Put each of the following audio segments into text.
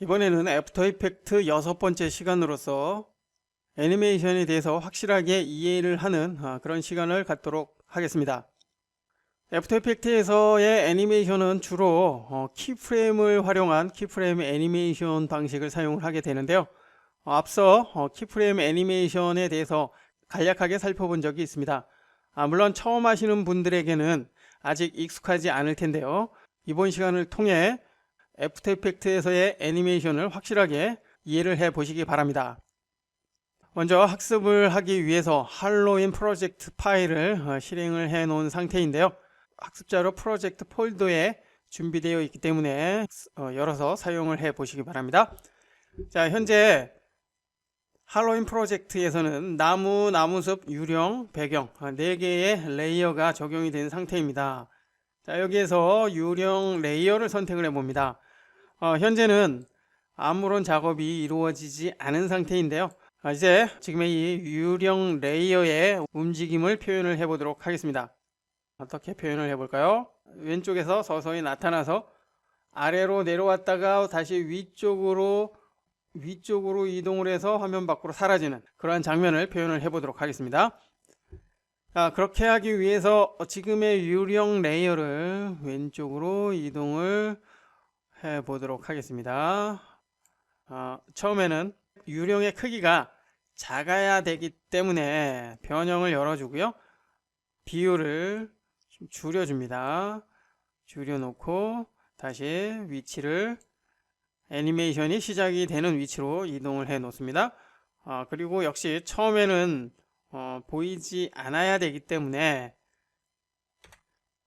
이번에는 애프터 이펙트 6번째 시간으로서 애니메이션에 대해서 확실하게 이해를 하는 그런 시간을 갖도록 하겠습니다. 애프터 이펙트에서의 애니메이션은 주로 키프레임을 활용한 키프레임 애니메이션 방식을 사용을 하게 되는데요. 앞서 키프레임 애니메이션에 대해서 간략하게 살펴본 적이 있습니다. 물론 처음 하시는 분들에게는 아직 익숙하지 않을 텐데요. 이번 시간을 통해 애프터 이펙트에서의 애니메이션을 확실하게 이해를 해 보시기 바랍니다. 먼저 학습을 하기 위해서 할로윈 프로젝트 파일을 실행을 해 놓은 상태인데요. 학습자료 프로젝트 폴더에 준비되어 있기 때문에 열어서 사용을 해 보시기 바랍니다. 자, 현재 할로윈 프로젝트에서는 나무숲, 유령, 배경 4개의 레이어가 적용이 된 상태입니다. 자, 여기에서 유령 레이어를 선택을 해 봅니다. 현재는 아무런 작업이 이루어지지 않은 상태인데요. 이제 지금의 이 유령 레이어의 움직임을 표현을 해 보도록 하겠습니다. 어떻게 표현을 해 볼까요? 왼쪽에서 서서히 나타나서 아래로 내려왔다가 다시 위쪽으로 이동을 해서 화면 밖으로 사라지는 그러한 장면을 표현을 해 보도록 하겠습니다. 그렇게 하기 위해서 지금의 유령 레이어를 왼쪽으로 이동을 해 보도록 하겠습니다. 처음에는 유령의 크기가 작아야 되기 때문에 변형을 열어주고요. 비율을 좀 줄여줍니다. 줄여놓고 다시 위치를 애니메이션이 시작이 되는 위치로 이동을 해 놓습니다. 그리고 역시 처음에는 보이지 않아야 되기 때문에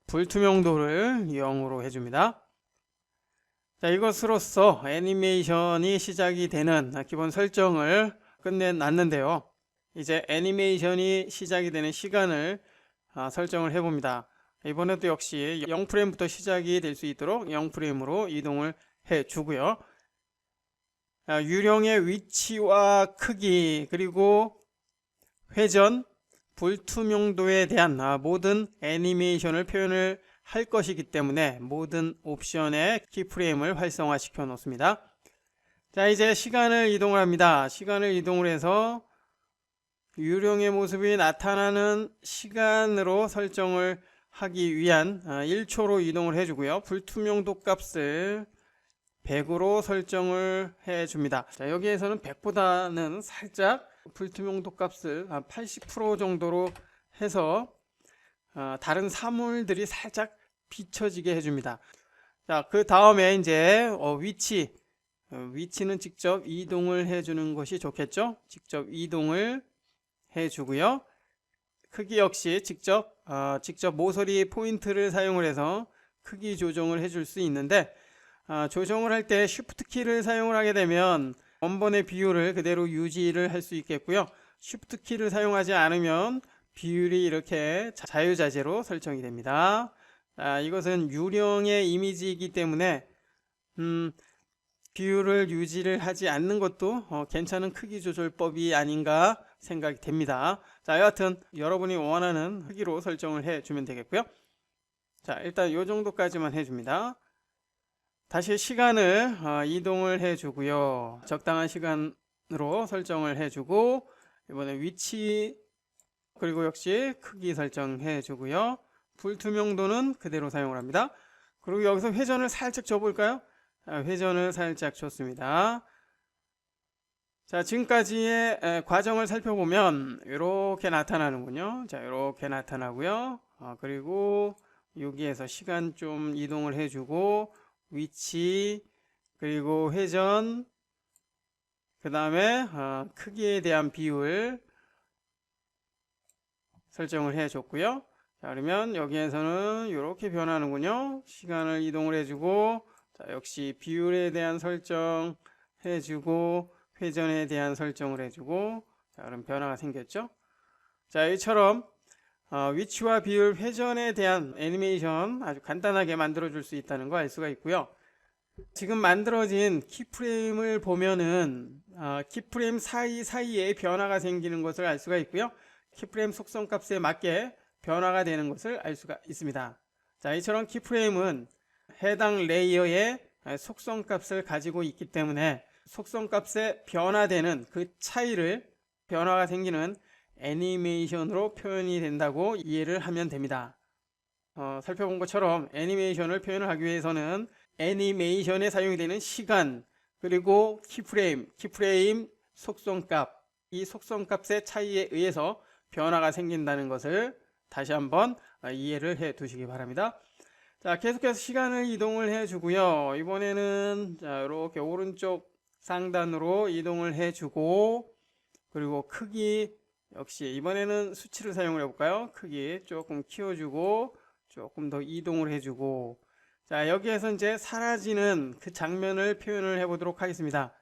불투명도를 0으로 해줍니다. 자, 이것으로써 애니메이션이 시작이 되는 기본 설정을 끝내놨는데요. 이제 애니메이션이 시작이 되는 시간을 설정을 해봅니다. 이번에도 역시 0프레임부터 시작이 될 수 있도록 0프레임으로 이동을 해주고요. 유령의 위치와 크기 그리고 회전, 불투명도에 대한 모든 애니메이션을 표현을 할 것이기 때문에 모든 옵션의 키프레임을 활성화 시켜 놓습니다. 자, 이제 시간을 이동을 합니다. 시간을 이동을 해서 유령의 모습이 나타나는 시간으로 설정을 하기 위한 1초로 이동을 해주고요. 불투명도 값을 100으로 설정을 해줍니다. 자, 여기에서는 100보다는 살짝 불투명도 값을 80% 정도로 해서 다른 사물들이 살짝 비춰지게 해줍니다. 자, 그 다음에 이제 위치는 직접 이동을 해주는 것이 좋겠죠. 직접 이동을 해주고요. 크기 역시 직접 모서리 포인트를 사용을 해서 크기 조정을 해줄 수 있는데 조정을 할 때 Shift 키를 사용을 하게 되면 원본의 비율을 그대로 유지를 할 수 있겠고요. Shift 키를 사용하지 않으면 비율이 이렇게 자유자재로 설정이 됩니다. 이것은 유령의 이미지이기 때문에 비율을 유지를 하지 않는 것도 괜찮은 크기 조절법이 아닌가 생각이 됩니다. 자, 여하튼 여러분이 원하는 크기로 설정을 해주면 되겠고요. 자, 일단 이 정도까지만 해줍니다. 다시 시간을 이동을 해주고요. 적당한 시간으로 설정을 해주고 이번에 위치 그리고 역시 크기 설정해 주고요. 불투명도는 그대로 사용을 합니다. 그리고 여기서 회전을 살짝 줘볼까요? 회전을 살짝 줬습니다. 자, 지금까지의 과정을 살펴보면 이렇게 나타나는군요. 자, 이렇게 나타나고요. 그리고 여기에서 시간 좀 이동을 해주고 위치 그리고 회전 그 다음에 크기에 대한 비율 설정을 해줬고요. 자, 그러면 여기에서는 이렇게 변하는군요. 시간을 이동을 해주고 자, 역시 비율에 대한 설정 해주고 회전에 대한 설정을 해주고 자, 그럼 변화가 생겼죠. 자, 이처럼 위치와 비율, 회전에 대한 애니메이션 아주 간단하게 만들어 줄 수 있다는 거 알 수가 있고요. 지금 만들어진 키프레임을 보면은 키프레임 사이사이에 변화가 생기는 것을 알 수가 있고요. 키프레임 속성 값에 맞게 변화가 되는 것을 알 수가 있습니다. 자, 이처럼 키프레임은 해당 레이어의 속성값을 가지고 있기 때문에 속성값에 변화되는 그 차이를, 변화가 생기는 애니메이션으로 표현이 된다고 이해를 하면 됩니다. 살펴본 것처럼 애니메이션을 표현을 하기 위해서는 애니메이션에 사용이 되는 시간, 그리고 키프레임 속성값, 이 속성값의 차이에 의해서 변화가 생긴다는 것을 다시 한번 이해를 해 두시기 바랍니다. 자, 계속해서 시간을 이동을 해 주고요. 이번에는 자, 이렇게 오른쪽 상단으로 이동을 해 주고, 그리고 크기 역시 이번에는 수치를 사용을 해 볼까요? 크기 조금 키워 주고 조금 더 이동을 해 주고, 자, 여기에서 이제 사라지는 그 장면을 표현을 해 보도록 하겠습니다.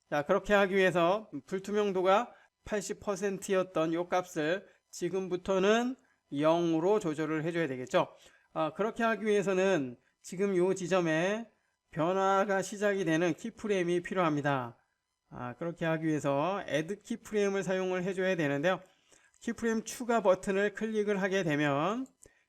자, 그렇게 하기 위해서 불투명도가 80%였던 요 값을 지금부터는 0으로 조절을 해줘야 되겠죠. 그렇게 하기 위해서는 지금 요 지점에 변화가 시작이 되는 키프레임이 필요합니다. 그렇게 하기 위해서 add 키프레임을 사용을 해줘야 되는데요. 키프레임 추가 버튼을 클릭을 하게 되면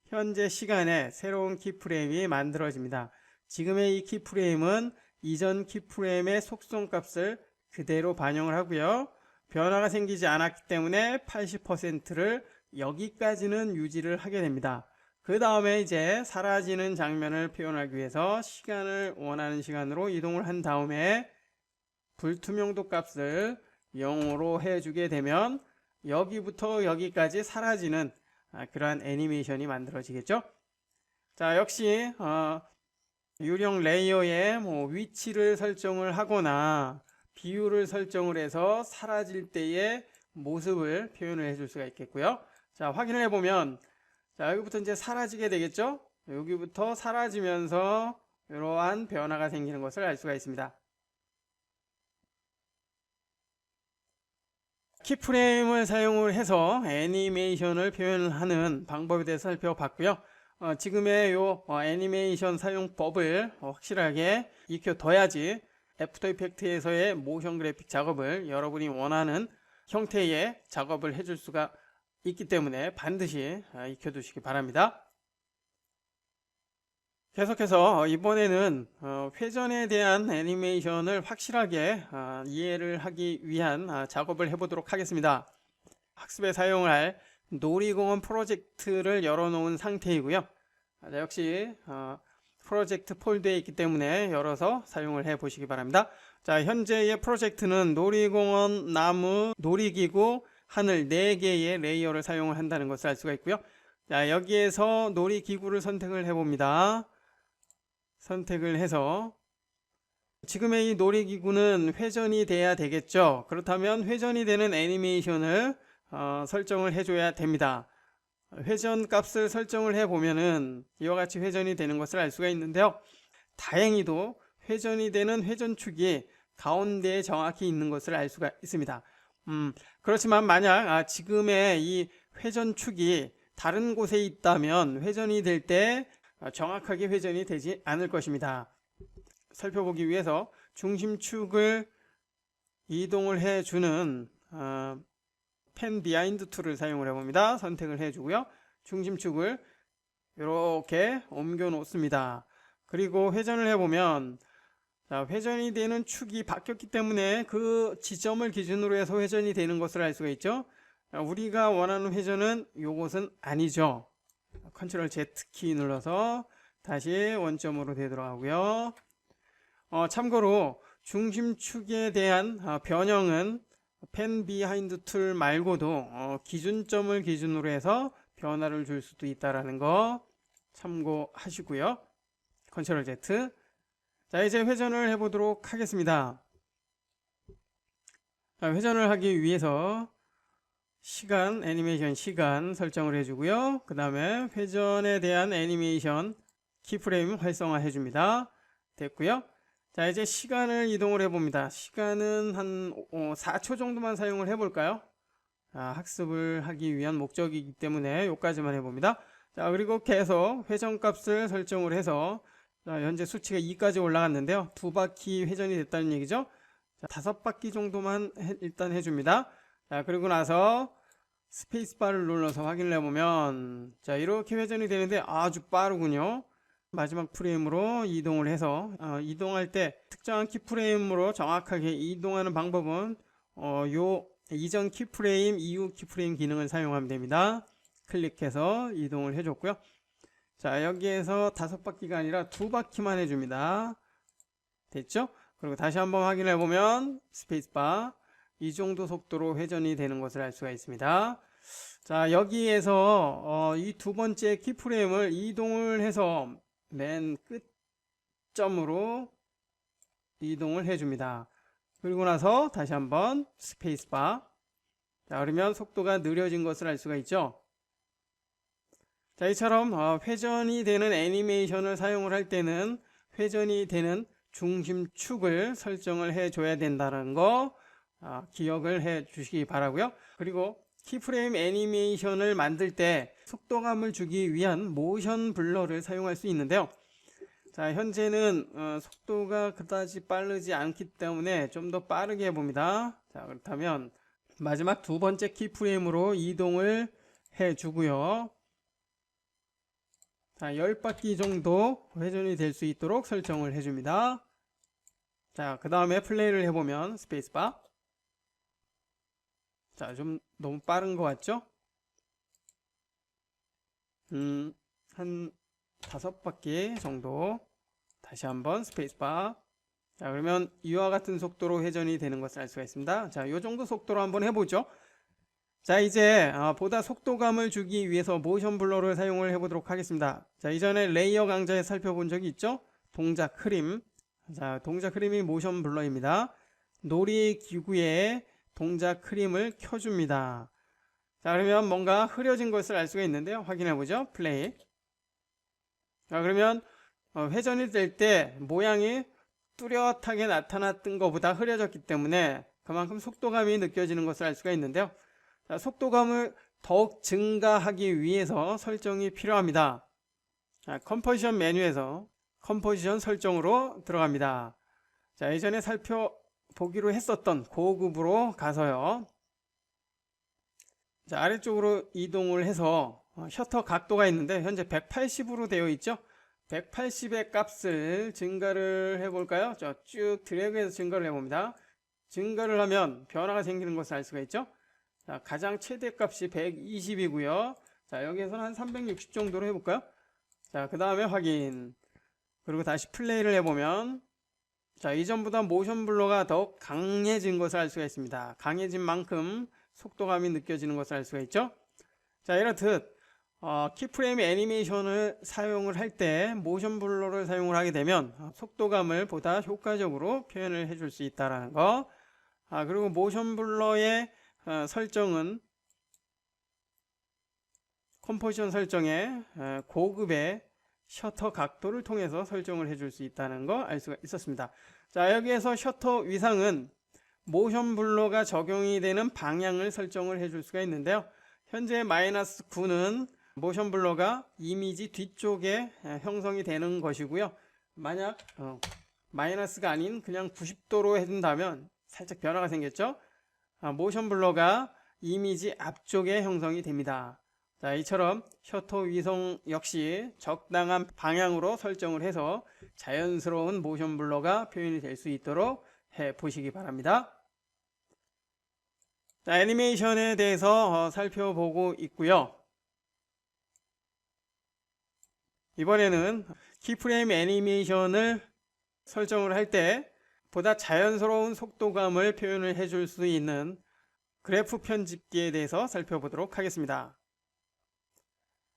현재 시간에 새로운 키프레임이 만들어집니다. 지금의 이 키프레임은 이전 키프레임의 속성값을 그대로 반영을 하고요. 변화가 생기지 않았기 때문에 80%를 여기까지는 유지를 하게 됩니다. 그 다음에 이제 사라지는 장면을 표현하기 위해서 시간을 원하는 시간으로 이동을 한 다음에 불투명도 값을 0으로 해주게 되면 여기부터 여기까지 사라지는 그러한 애니메이션이 만들어지겠죠. 자, 역시 유령 레이어의 위치를 설정을 하거나 비율을 설정을 해서 사라질 때의 모습을 표현을 해줄 수가 있겠고요. 자, 확인을 해보면, 자, 여기부터 이제 사라지게 되겠죠. 여기부터 사라지면서 이러한 변화가 생기는 것을 알 수가 있습니다. 키프레임을 사용을 해서 애니메이션을 표현하는 방법에 대해서 살펴봤고요. 지금의 요 애니메이션 사용법을 확실하게 익혀둬야지 애프터 이펙트에서의 모션 그래픽 작업을 여러분이 원하는 형태의 작업을 해줄 수가 있기 때문에 반드시 익혀두시기 바랍니다. 계속해서 이번에는 회전에 대한 애니메이션을 확실하게 이해를 하기 위한 작업을 해보도록 하겠습니다. 학습에 사용할 놀이공원 프로젝트를 열어놓은 상태이고요. 역시 프로젝트 폴더에 있기 때문에 열어서 사용을 해 보시기 바랍니다. 자, 현재의 프로젝트는 놀이공원, 나무, 놀이기구, 하늘 4개의 레이어를 사용을 한다는 것을 알 수가 있고요. 자, 여기에서 놀이기구를 선택을 해 봅니다. 선택을 해서 지금의 이 놀이기구는 회전이 돼야 되겠죠. 그렇다면 회전이 되는 애니메이션을 설정을 해줘야 됩니다. 회전 값을 설정을 해 보면은 이와 같이 회전이 되는 것을 알 수가 있는데요. 다행히도 회전이 되는 회전축이 가운데에 정확히 있는 것을 알 수가 있습니다. 그렇지만 만약 지금의 이 회전축이 다른 곳에 있다면 회전이 될 때 정확하게 회전이 되지 않을 것입니다. 살펴보기 위해서 중심축을 이동을 해주는 펜 비하인드 툴을 사용을 해봅니다. 선택을 해주고요. 중심축을 이렇게 옮겨 놓습니다. 그리고 회전을 해보면 자, 회전이 되는 축이 바뀌었기 때문에 그 지점을 기준으로 해서 회전이 되는 것을 알 수가 있죠. 우리가 원하는 회전은 이것은 아니죠. 컨트롤 Z키 눌러서 다시 원점으로 되돌아가고요. 참고로 중심축에 대한 변형은 펜 비하인드 툴 말고도 기준점을 기준으로 해서 변화를 줄 수도 있다는 거 참고하시고요. 컨트롤 Z. 자, 이제 회전을 해보도록 하겠습니다. 자, 회전을 하기 위해서 시간, 애니메이션 시간 설정을 해주고요. 그 다음에 회전에 대한 애니메이션 키프레임 활성화 해줍니다. 됐고요. 자, 이제 시간을 이동을 해봅니다. 시간은 한 4초 정도만 사용을 해볼까요? 학습을 하기 위한 목적이기 때문에 여기까지만 해봅니다. 자, 그리고 계속 회전값을 설정을 해서 현재 수치가 2까지 올라갔는데요. 2바퀴 회전이 됐다는 얘기죠. 자, 5바퀴 정도만 일단 해줍니다. 자, 그리고 나서 스페이스바를 눌러서 확인을 해보면 자, 이렇게 회전이 되는데 아주 빠르군요. 마지막 프레임으로 이동을 해서 이동할 때 특정한 키프레임으로 정확하게 이동하는 방법은 요 이전 키프레임, 이후 키프레임 기능을 사용하면 됩니다. 클릭해서 이동을 해줬고요. 자, 여기에서 5바퀴가 아니라 2바퀴만 해줍니다. 됐죠? 그리고 다시 한번 확인해 보면 스페이스바, 이 정도 속도로 회전이 되는 것을 알 수가 있습니다. 자, 여기에서 이 두 번째 키프레임을 이동을 해서 맨 끝점으로 이동을 해줍니다. 그리고 나서 다시 한번 스페이스바. 자, 그러면 속도가 느려진 것을 알 수가 있죠. 자, 이처럼 회전이 되는 애니메이션을 사용을 할 때는 회전이 되는 중심축을 설정을 해줘야 된다는 거 기억을 해 주시기 바라고요. 그리고 키프레임 애니메이션을 만들 때 속도감을 주기 위한 모션 블러를 사용할 수 있는데요. 자, 현재는 속도가 그다지 빠르지 않기 때문에 좀 더 빠르게 해봅니다. 자, 그렇다면 마지막 두 번째 키프레임으로 이동을 해주고요. 자, 10바퀴 정도 회전이 될 수 있도록 설정을 해줍니다. 자, 그 다음에 플레이를 해보면 스페이스바. 자, 좀 너무 빠른 것 같죠? 한 5바퀴 정도. 다시 한번 스페이스바. 자, 그러면 이와 같은 속도로 회전이 되는 것을 알 수가 있습니다. 자, 이 정도 속도로 한번 해보죠. 자, 이제 보다 속도감을 주기 위해서 모션 블러를 사용을 해보도록 하겠습니다. 자, 이전에 레이어 강좌에 살펴본 적이 있죠? 동작 흐림. 자, 동작 흐림이 모션 블러입니다. 놀이기구에 동작 흐림을 켜줍니다. 자, 그러면 뭔가 흐려진 것을 알 수가 있는데요. 확인해보죠. 플레이. 자, 그러면 회전이 될 때 모양이 뚜렷하게 나타났던 것보다 흐려졌기 때문에 그만큼 속도감이 느껴지는 것을 알 수가 있는데요. 자, 속도감을 더욱 증가하기 위해서 설정이 필요합니다. 자, 컴포지션 메뉴에서 컴포지션 설정으로 들어갑니다. 자, 예전에 살펴보기로 했었던 고급으로 가서요. 자, 아래쪽으로 이동을 해서 셔터 각도가 있는데 현재 180으로 되어 있죠. 180의 값을 증가를 해볼까요? 쭉 드래그해서 증가를 해봅니다. 증가를 하면 변화가 생기는 것을 알 수가 있죠. 자, 가장 최대 값이 120이고요. 자, 여기에서는 한 360 정도로 해볼까요? 자, 그 다음에 확인. 그리고 다시 플레이를 해보면, 자, 이전보다 모션 블러가 더 강해진 것을 알 수가 있습니다. 강해진 만큼 속도감이 느껴지는 것을 알 수가 있죠. 자, 이렇듯 키프레임 애니메이션을 사용을 할 때 모션 블러를 사용을 하게 되면 속도감을 보다 효과적으로 표현을 해줄 수 있다는 거. 그리고 모션 블러의 설정은 컴포지션 설정에 고급의 셔터 각도를 통해서 설정을 해줄 수 있다는 거 알 수가 있었습니다. 자, 여기에서 셔터 위상은 모션 블러가 적용이 되는 방향을 설정을 해줄 수가 있는데요. 현재 -9는 모션 블러가 이미지 뒤쪽에 형성이 되는 것이고요. 만약 마이너스가 아닌 그냥 90도로 해둔다면 살짝 변화가 생겼죠. 모션 블러가 이미지 앞쪽에 형성이 됩니다. 자, 이처럼 셔터 위성 역시 적당한 방향으로 설정을 해서 자연스러운 모션 블러가 표현이 될 수 있도록 해 보시기 바랍니다. 자, 애니메이션에 대해서 살펴보고 있고요. 이번에는 키프레임 애니메이션을 설정을 할 때 보다 자연스러운 속도감을 표현을 해줄 수 있는 그래프 편집기에 대해서 살펴보도록 하겠습니다.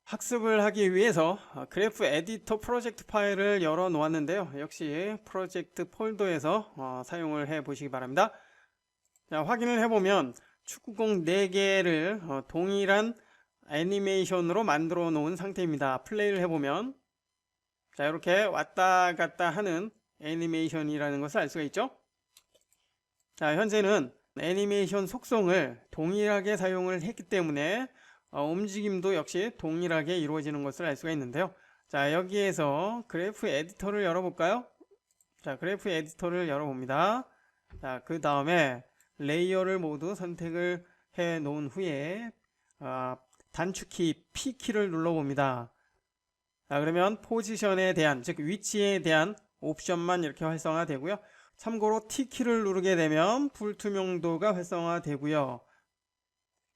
학습을 하기 위해서 그래프 에디터 프로젝트 파일을 열어 놓았는데요. 역시 프로젝트 폴더에서 사용을 해 보시기 바랍니다. 자, 확인을 해보면 축구공 4개를 동일한 애니메이션으로 만들어 놓은 상태입니다. 플레이를 해보면 자, 이렇게 왔다 갔다 하는 애니메이션이라는 것을 알 수가 있죠. 자, 현재는 애니메이션 속성을 동일하게 사용을 했기 때문에 움직임도 역시 동일하게 이루어지는 것을 알 수가 있는데요. 자, 여기에서 그래프 에디터를 열어볼까요? 자, 그래프 에디터를 열어봅니다. 자, 그 다음에 레이어를 모두 선택을 해 놓은 후에 단축키 P키를 눌러봅니다. 자, 그러면 포지션에 대한, 즉 위치에 대한 옵션만 이렇게 활성화되고요. 참고로 T키를 누르게 되면 불투명도가 활성화되고요.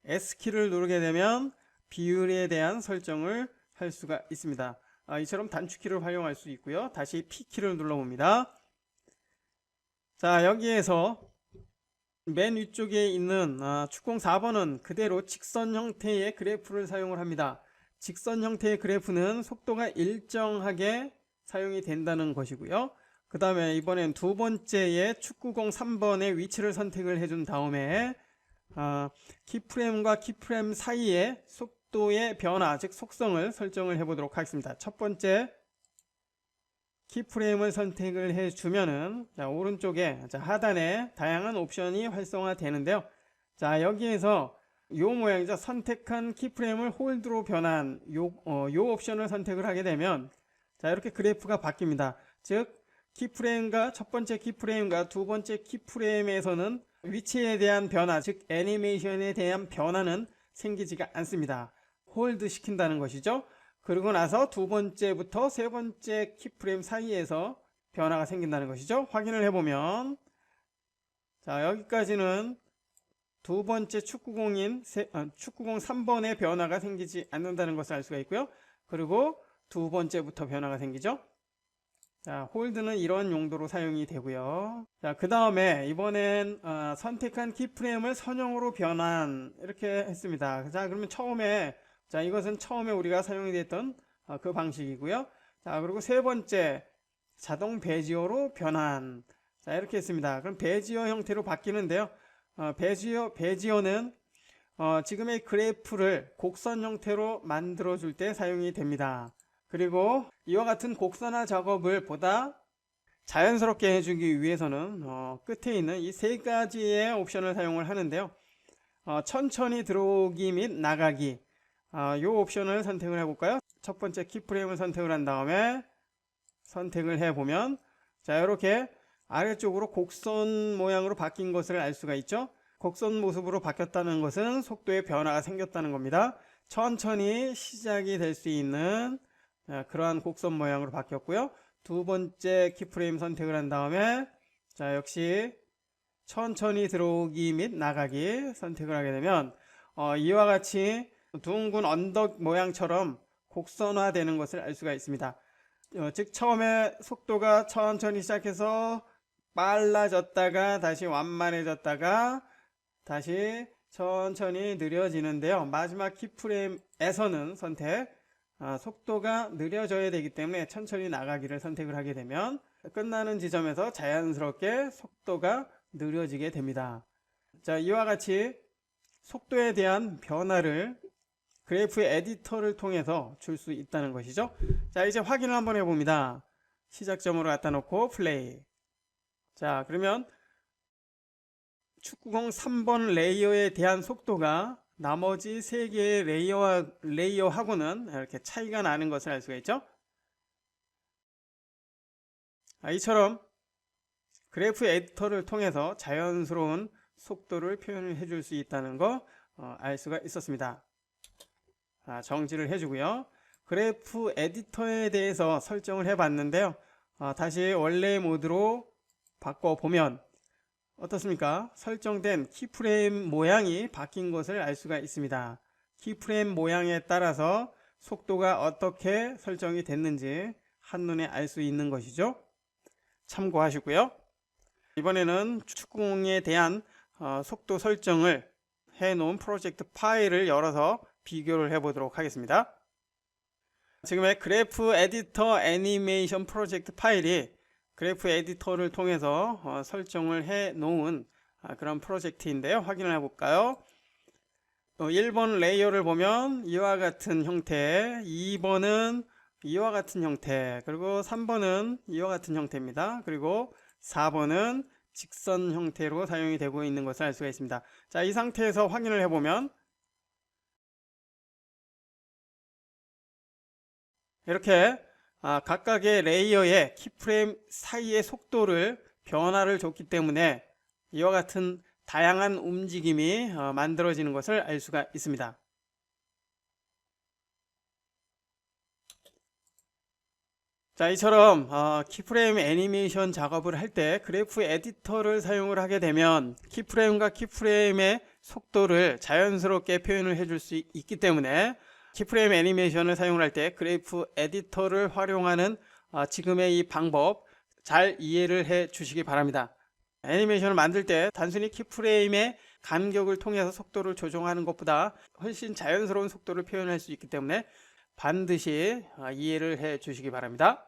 S키를 누르게 되면 비율에 대한 설정을 할 수가 있습니다. 이처럼 단축키를 활용할 수 있고요. 다시 P키를 눌러봅니다. 자, 여기에서 맨 위쪽에 있는 축공 4번은 그대로 직선 형태의 그래프를 사용을 합니다. 직선 형태의 그래프는 속도가 일정하게 사용이 된다는 것이고요. 그 다음에 이번엔 두 번째에 축구공 3번의 위치를 선택을 해준 다음에 키프레임과 키프레임 사이에 속도의 변화, 즉 속성을 설정을 해보도록 하겠습니다. 첫 번째 키프레임을 선택을 해주면은 오른쪽에 하단에 다양한 옵션이 활성화되는데요. 자, 여기에서 요 모양이죠. 선택한 키프레임을 홀드로 변한 요 옵션을 선택을 하게 되면 자, 이렇게 그래프가 바뀝니다. 즉 키프레임과 첫 번째 키프레임과 두 번째 키프레임에서는 위치에 대한 변화, 즉 애니메이션에 대한 변화는 생기지가 않습니다. 홀드 시킨다는 것이죠. 그러고 나서 두 번째부터 세 번째 키프레임 사이에서 변화가 생긴다는 것이죠. 확인을 해보면 자, 여기까지는 두 번째 축구공 3번의 변화가 생기지 않는다는 것을 알 수가 있고요. 그리고 두 번째부터 변화가 생기죠. 자, 홀드는 이런 용도로 사용이 되고요. 자, 그 다음에 이번엔 선택한 키프레임을 선형으로 변환 이렇게 했습니다. 자, 그러면 자, 이것은 처음에 우리가 사용이 됐던 그 방식이고요. 자, 그리고 세 번째 자동 베지어로 변환. 자, 이렇게 했습니다. 그럼 베지어 형태로 바뀌는데요. 베지어는 지금의 그래프를 곡선 형태로 만들어 줄 때 사용이 됩니다. 그리고 이와 같은 곡선화 작업을 보다 자연스럽게 해주기 위해서는 끝에 있는 이 세 가지의 옵션을 사용을 하는데요. 천천히 들어오기 및 나가기 이 옵션을 선택을 해볼까요? 첫 번째 키프레임을 선택을 한 다음에 선택을 해보면 자, 이렇게 아래쪽으로 곡선 모양으로 바뀐 것을 알 수가 있죠. 곡선 모습으로 바뀌었다는 것은 속도의 변화가 생겼다는 겁니다. 천천히 시작이 될 수 있는 그러한 곡선 모양으로 바뀌었고요. 두 번째 키프레임 선택을 한 다음에 자, 역시 천천히 들어오기 및 나가기 선택을 하게 되면 이와 같이 둥근 언덕 모양처럼 곡선화 되는 것을 알 수가 있습니다. 즉 처음에 속도가 천천히 시작해서 빨라졌다가 다시 완만해졌다가 다시 천천히 느려지는데요. 마지막 키프레임에서는 속도가 느려져야 되기 때문에 천천히 나가기를 선택을 하게 되면 끝나는 지점에서 자연스럽게 속도가 느려지게 됩니다. 자, 이와 같이 속도에 대한 변화를 그래프의 에디터를 통해서 줄 수 있다는 것이죠. 자, 이제 확인을 한번 해봅니다. 시작점으로 갖다 놓고 플레이. 자, 그러면 축구공 3번 레이어에 대한 속도가 나머지 3개의 레이어하고는 이렇게 차이가 나는 것을 알 수가 있죠. 이처럼 그래프 에디터를 통해서 자연스러운 속도를 표현을 해줄 수 있다는 거 알 수가 있었습니다. 정지를 해주고요. 그래프 에디터에 대해서 설정을 해봤는데요. 다시 원래 모드로 바꿔보면 어떻습니까? 설정된 키프레임 모양이 바뀐 것을 알 수가 있습니다. 키프레임 모양에 따라서 속도가 어떻게 설정이 됐는지 한눈에 알 수 있는 것이죠. 참고하시고요. 이번에는 축구공에 대한 속도 설정을 해놓은 프로젝트 파일을 열어서 비교를 해보도록 하겠습니다. 지금의 그래프 에디터 애니메이션 프로젝트 파일이 그래프 에디터를 통해서 설정을 해 놓은 그런 프로젝트인데요. 확인을 해볼까요? 1번 레이어를 보면 이와 같은 형태, 2번은 이와 같은 형태, 그리고 3번은 이와 같은 형태입니다. 그리고 4번은 직선 형태로 사용이 되고 있는 것을 알 수가 있습니다. 자, 이 상태에서 확인을 해보면 이렇게 각각의 레이어의 키프레임 사이의 속도를 변화를 줬기 때문에 이와 같은 다양한 움직임이 만들어지는 것을 알 수가 있습니다. 자, 이처럼 키프레임 애니메이션 작업을 할 때 그래프 에디터를 사용을 하게 되면 키프레임과 키프레임의 속도를 자연스럽게 표현을 해줄 수 있기 때문에 키프레임 애니메이션을 사용할 때 그래프 에디터를 활용하는 지금의 이 방법 잘 이해를 해 주시기 바랍니다. 애니메이션을 만들 때 단순히 키프레임의 간격을 통해서 속도를 조정하는 것보다 훨씬 자연스러운 속도를 표현할 수 있기 때문에 반드시 이해를 해 주시기 바랍니다.